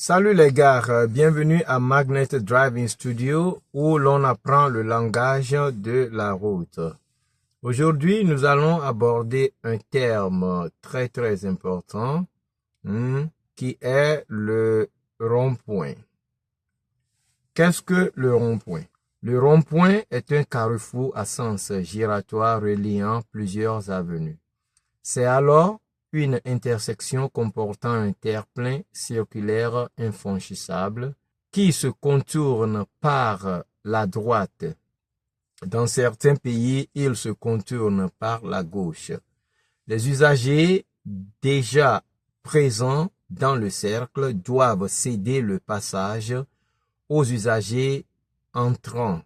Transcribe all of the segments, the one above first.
Salut les gars, bienvenue à Magnet Driving Studio où l'on apprend le langage de la route. Aujourd'hui, nous allons aborder un terme très important qui est le rond-point. Qu'est-ce que le rond-point? Le rond-point est un carrefour à sens giratoire reliant plusieurs avenues. C'est alors une intersection comportant un terre-plein circulaire infranchissable qui se contourne par la droite. Dans certains pays, il se contourne par la gauche. Les usagers déjà présents dans le cercle doivent céder le passage aux usagers entrants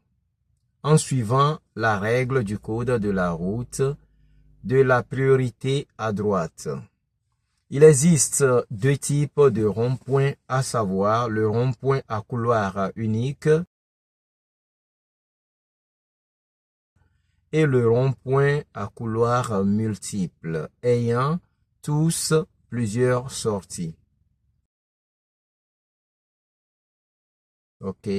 en suivant la règle du code de la route de la priorité à droite. Il existe deux types de ronds-points, à savoir le rond-point à couloir unique et le rond-point à couloir multiple, ayant tous plusieurs sorties. Ok.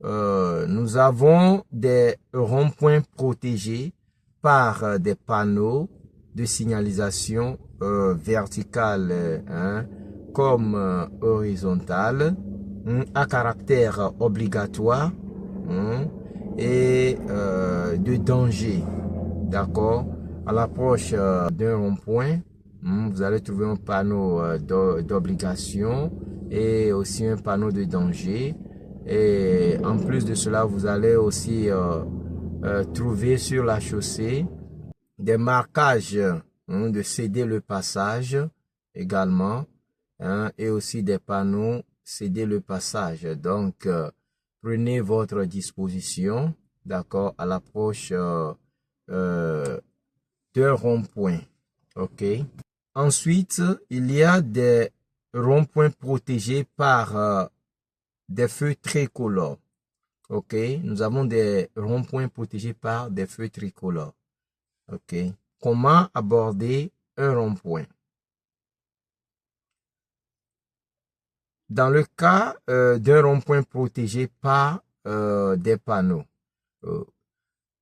Nous avons des ronds-points protégés par des panneaux de signalisation verticale comme horizontale à caractère obligatoire et de danger. D'accord? À l'approche d'un rond-point, vous allez trouver un panneau d'obligation et aussi un panneau de danger. Et en plus de cela, vous allez aussi trouver sur la chaussée des marquages de céder le passage également et aussi des panneaux céder le passage. Donc, prenez votre disposition, d'accord, à l'approche d'un rond-point. Ok. Ensuite, il y a des ronds-points protégés par des feux tricolores. Ok, nous avons des ronds-points protégés par des feux tricolores. Ok, comment aborder un rond-point? Dans le cas d'un rond-point protégé par des panneaux,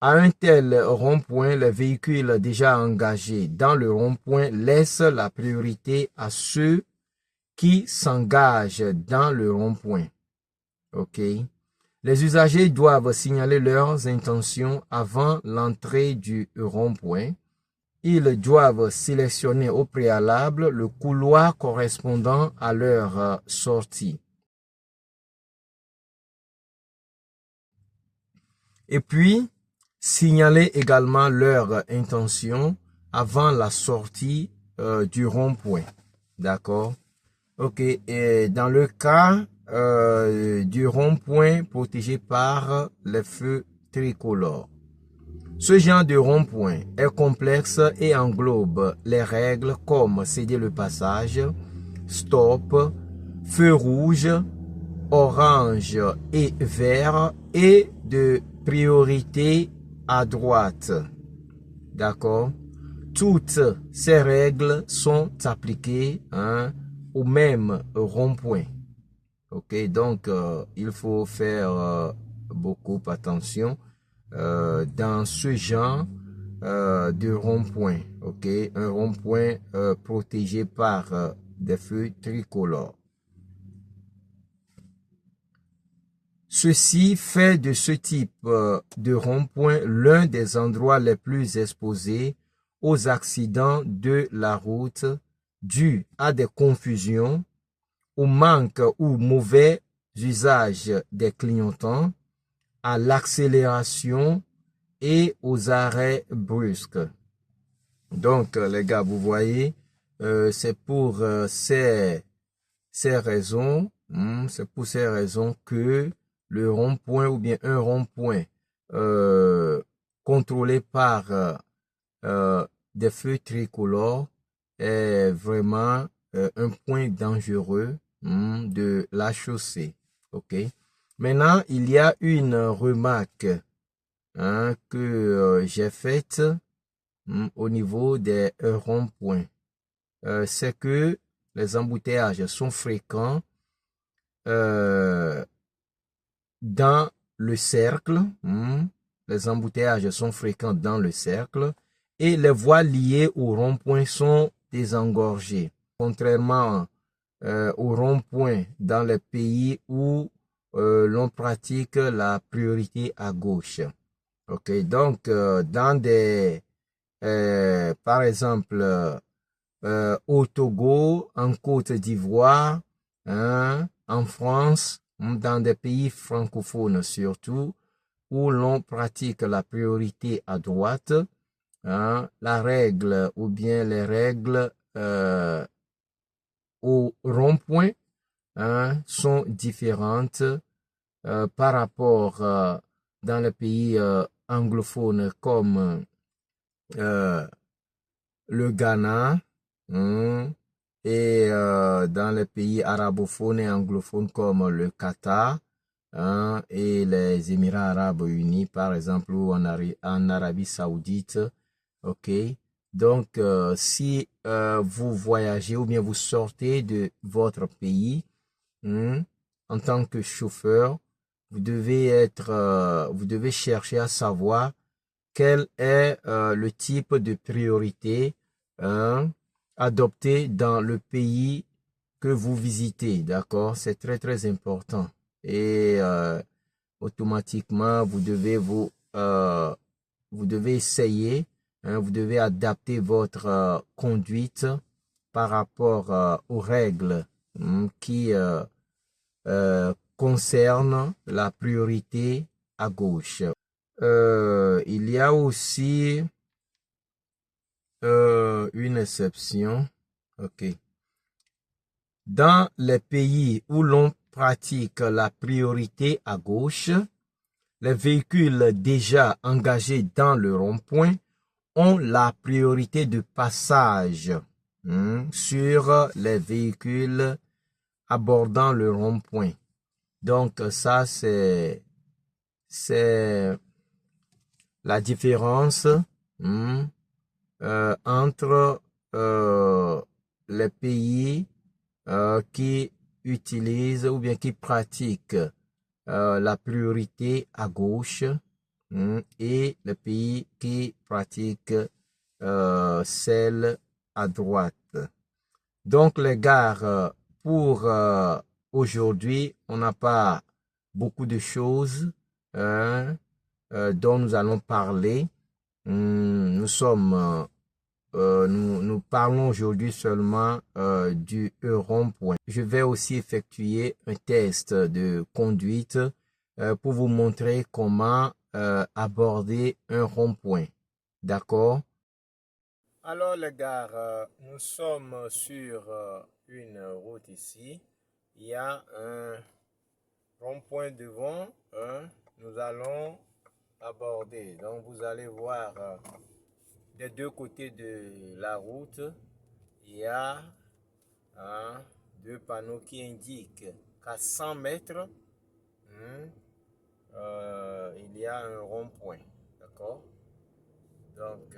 à un tel rond-point, les véhicules déjà engagés dans le rond-point laissent la priorité à ceux qui s'engagent dans le rond-point. Ok. Les usagers doivent signaler leurs intentions avant l'entrée du rond-point. Ils doivent sélectionner au préalable le couloir correspondant à leur sortie. Et puis, signaler également leur intention avant la sortie du rond-point. D'accord? Ok. Et dans le cas du rond-point protégé par les feux tricolores. Ce genre de rond-point est complexe et englobe les règles comme céder le passage, stop, feu rouge, orange et vert et de priorité à droite. D'accord? Toutes ces règles sont appliquées au même rond-point. Ok, donc il faut faire beaucoup attention dans ce genre de rond-point. Ok, un rond-point protégé par des feux tricolores. Ceci fait de ce type de rond-point l'un des endroits les plus exposés aux accidents de la route dus à des confusions, au manque ou mauvais usage des clignotants, à l'accélération et aux arrêts brusques. Donc, les gars, vous voyez, c'est pour ces raisons, c'est pour ces raisons que le rond-point ou bien un rond-point contrôlé par des feux tricolores est vraiment un point dangereux de la chaussée. Ok. Maintenant, il y a une remarque que j'ai faite au niveau des ronds-points. C'est que les embouteillages sont fréquents dans le cercle. Les embouteillages sont fréquents dans le cercle et les voies liées au rond-point sont désengorgées. Contrairement au rond-point dans les pays où l'on pratique la priorité à gauche. Ok, donc dans des, par exemple, au Togo, en Côte d'Ivoire, hein, en France, dans des pays francophones surtout, où l'on pratique la priorité à droite, hein, la règle ou bien les règles au rond-point, hein, sont différentes par rapport dans les pays anglophones comme le Ghana, et dans les pays arabophones et anglophones comme le Qatar, et les Émirats arabes unis, par exemple, ou en Arabie saoudite. Ok. Donc, si vous voyagez ou bien vous sortez de votre pays, en tant que chauffeur, vous devez chercher à savoir quel est le type de priorité adopté dans le pays que vous visitez, d'accord? C'est très très important. Et automatiquement, vous devez essayer, vous devez adapter votre conduite par rapport aux règles qui concernent la priorité à gauche. Il y a aussi une exception. Ok. Dans les pays où l'on pratique la priorité à gauche, les véhicules déjà engagés dans le rond-point ont la priorité de passage sur les véhicules abordant le rond-point. Donc ça, c'est la différence entre les pays qui utilisent ou bien qui pratiquent la priorité à gauche et les pays qui pratiquent celle à droite. Donc les gars, pour aujourd'hui, on n'a pas beaucoup de choses dont nous allons parler. Nous parlons aujourd'hui seulement du rond-point. Je vais aussi effectuer un test de conduite pour vous montrer comment aborder un rond-point. D'accord? Alors les gars, nous sommes sur une route ici. Il y a un rond-point devant. Nous allons aborder. Donc vous allez voir des deux côtés de la route, il y a deux panneaux qui indiquent qu'à 100 mètres, il y a un rond-point. D'accord? Donc,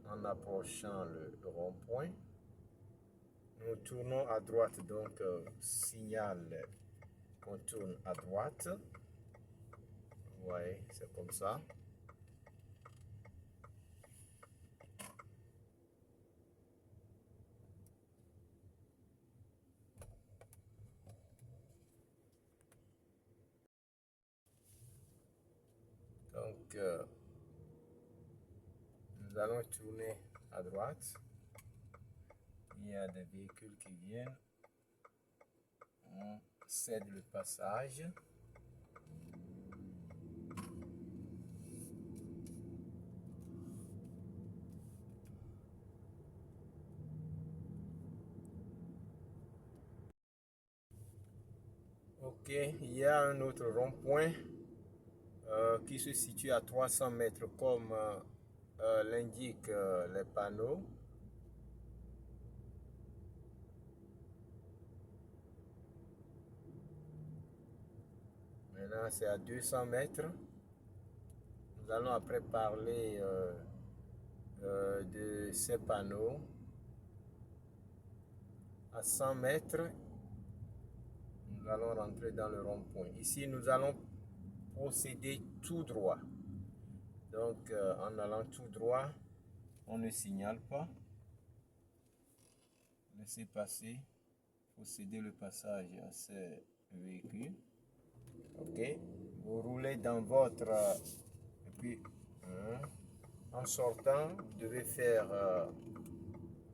en approchant le rond-point, nous tournons à droite. Donc, signal qu'on tourne à droite. Ouais, c'est comme ça. Donc, nous allons tourner à droite. Il y a des véhicules qui viennent. On cède le passage. Ok, il y a un autre rond-point qui se situe à 300 mètres comme l'indiquent les panneaux. Maintenant, c'est à 200 mètres. Nous allons après parler de ces panneaux. À 100 mètres, nous nous allons rentrer dans le rond-point. Ici, nous allons procéder tout droit. Donc, en allant tout droit, on ne signale pas. Laissez passer. Il faut céder le passage à ces véhicules. Ok. Vous roulez dans votre... et puis, en sortant, vous devez faire...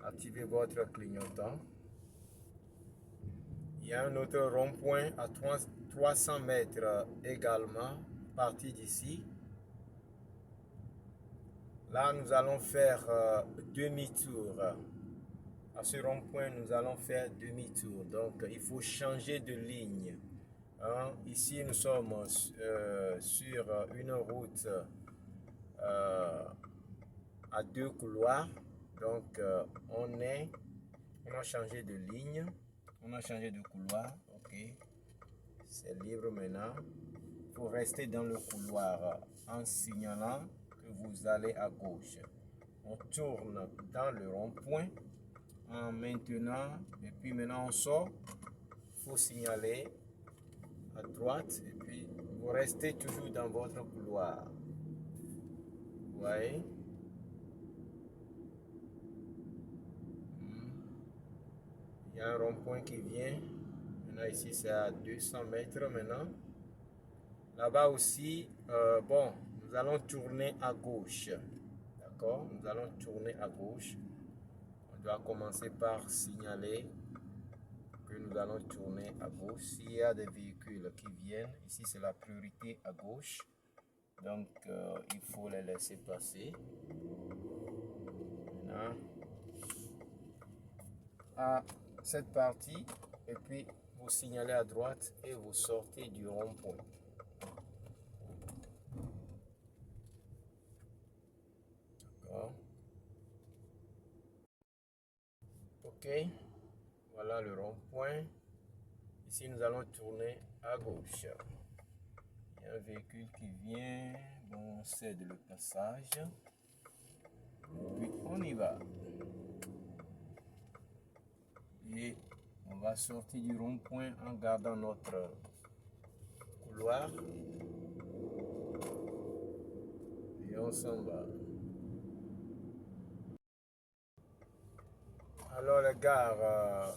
activer votre clignotant. Il y a un autre rond-point à 300 mètres également, parti d'ici. Là, nous allons faire demi-tour. À ce rond-point, nous allons faire demi-tour. Donc, il faut changer de ligne. Hein? Ici, nous sommes sur une route à 2 couloirs. Donc, on a changé de ligne. On a changé de couloir. Ok. C'est libre maintenant. Il faut rester dans le couloir en signalant que vous allez à gauche. On tourne dans le rond-point en maintenant. Et puis maintenant, on sort. Il faut signaler à droite. Et puis, vous restez toujours dans votre couloir. Vous voyez? Il y a un rond-point qui vient. Maintenant, ici, c'est à 200 mètres maintenant. Là-bas aussi, bon, nous allons tourner à gauche. D'accord? Nous allons tourner à gauche. On doit commencer par signaler que nous allons tourner à gauche. S'il y a des véhicules qui viennent, ici, c'est la priorité à gauche. Donc, il faut les laisser passer. Maintenant, à cette partie, et puis vous signalez à droite et vous sortez du rond-point. D'accord. Ok. Voilà le rond-point. Ici, nous allons tourner à gauche. Il y a un véhicule qui vient. Bon, on cède le passage. Puis on y va. Et on va sortir du rond-point en gardant notre couloir. Et on s'en va. Alors les gars,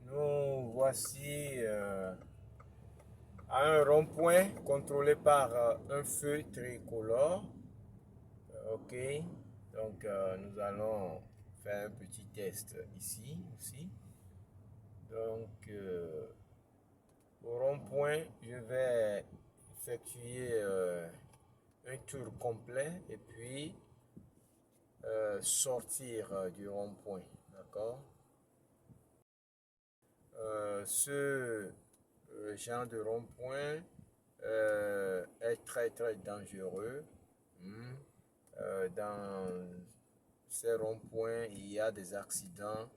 nous voici à un rond-point contrôlé par un feu tricolore. Ok, donc nous allons faire un petit test ici aussi. Donc au rond-point, je vais effectuer un tour complet et puis sortir du rond-point. D'accord? Ce genre de rond-point est très très dangereux. Dans ces ronds-points, il y a des accidents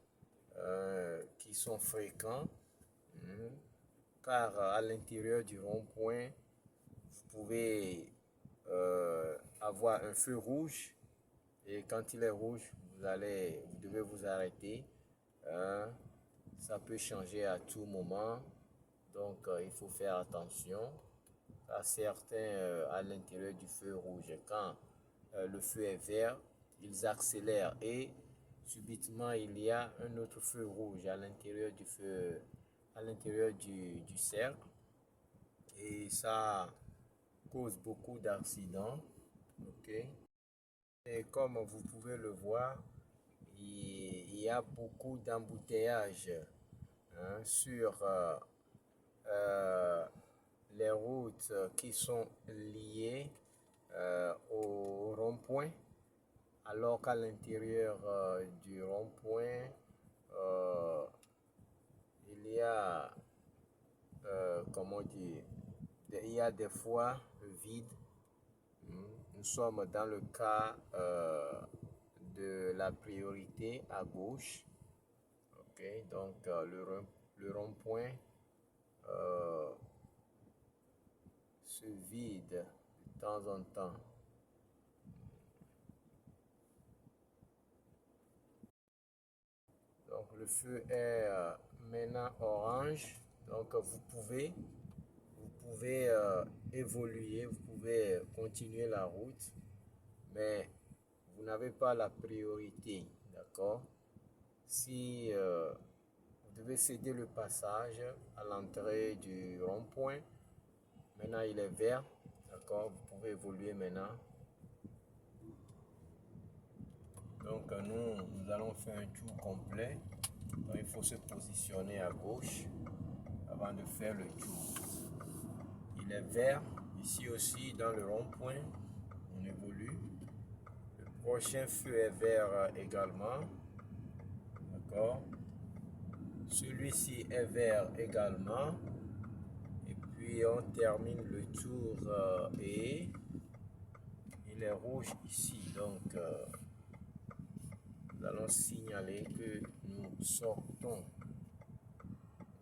qui sont fréquents, car à l'intérieur du rond-point, vous pouvez avoir un feu rouge et quand il est rouge, vous devez vous arrêter. Ça peut changer à tout moment, donc il faut faire attention. À certains à l'intérieur du feu rouge, quand le feu est vert, ils accélèrent et subitement il y a un autre feu rouge à l'intérieur du feu, à l'intérieur du cercle, et ça cause beaucoup d'accidents. Ok. Et comme vous pouvez le voir, il y a beaucoup d'embouteillages sur les routes qui sont liées au rond-point, alors qu'à l'intérieur du rond-point, il y a, comment dire, il y a des fois vide. Nous sommes dans le cas de la priorité à gauche. Ok, donc le rond-point se vide de temps en temps. Donc le feu est maintenant orange. Donc vous pouvez évoluer, vous pouvez continuer la route, mais vous n'avez pas la priorité, d'accord? Si vous devez céder le passage à l'entrée du rond-point, maintenant il est vert, d'accord? Vous pouvez évoluer maintenant. Donc nous allons faire un tour complet. Donc il faut se positionner à gauche avant de faire le tour. Il est vert. Ici aussi dans le rond-point, on évolue. Le prochain feu est vert également. D'accord? Celui-ci est vert également. Et puis on termine le tour et il est rouge ici. Donc nous allons signaler que nous sortons.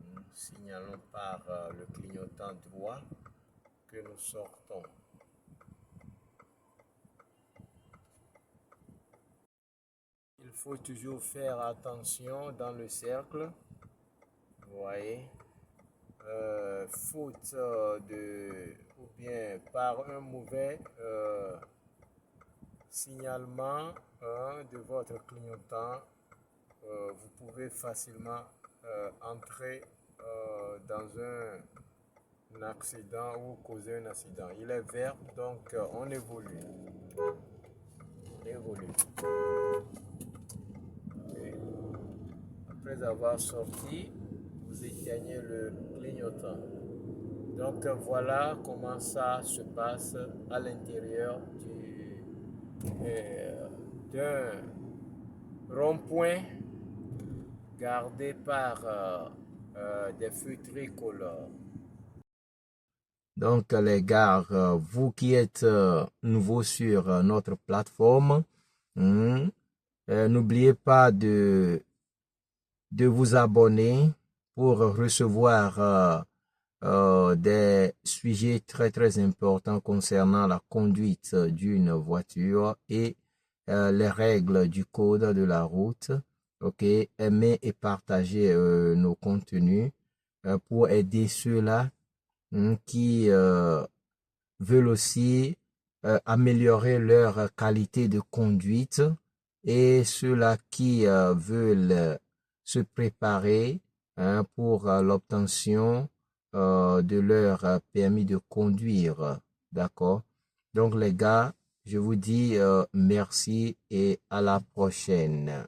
Nous signalons par le clignotant droit que nous sortons. Il faut toujours faire attention dans le cercle. Vous voyez, faute ou bien par un mauvais signalement de votre clignotant, vous pouvez facilement entrer dans un accident ou causer un accident. Il est vert, donc on évolue. On évolue. Okay. Après avoir sorti, vous éteignez le clignotant. Donc voilà comment ça se passe à l'intérieur d'un rond-point gardé par des feux tricolores. Donc les gars, vous qui êtes nouveaux sur notre plateforme, n'oubliez pas de vous abonner pour recevoir des sujets très importants concernant la conduite d'une voiture et les règles du code de la route. Ok, aimez et partagez nos contenus pour aider ceux-là qui veulent aussi améliorer leur qualité de conduite et ceux-là qui veulent se préparer pour l'obtention de leur permis de conduire. D'accord? Donc les gars, je vous dis merci et à la prochaine.